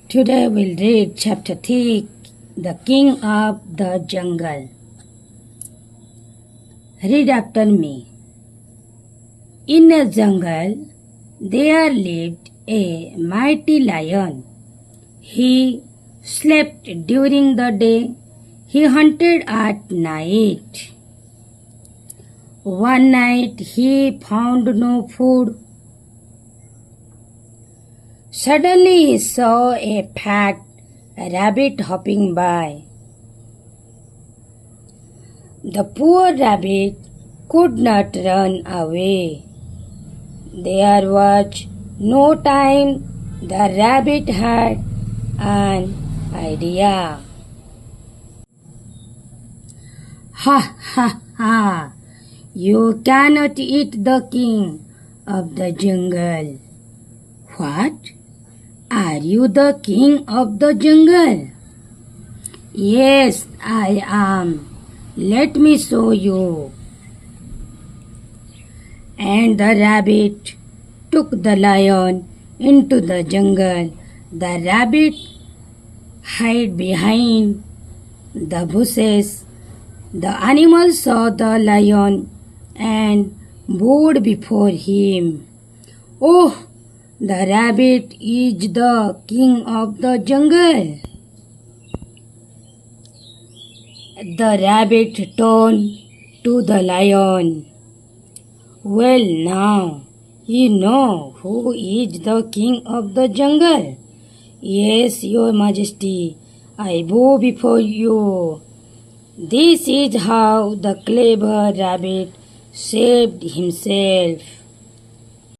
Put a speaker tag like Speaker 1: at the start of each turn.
Speaker 1: Today we'll read chapter 3, The King of the Jungle. Read after me. In a jungle, there lived a mighty lion. He slept during the day. He hunted at night. One night he found no food. Suddenly he saw a fat rabbit hopping by. The poor rabbit could not run away. There was no time. The rabbit had an idea. Ha ha ha! You cannot eat the king of the jungle. What? Are you the king of the jungle? Yes, I am. Let me show you. And the rabbit took the lion into the jungle. The rabbit hid behind the bushes. The animal saw the lion and bowed before him. Oh! The rabbit is the king of the jungle. The rabbit turned to the lion. Well, now you know who is the king of the jungle. Yes, your majesty, I bow before you. This is how the clever rabbit saved himself.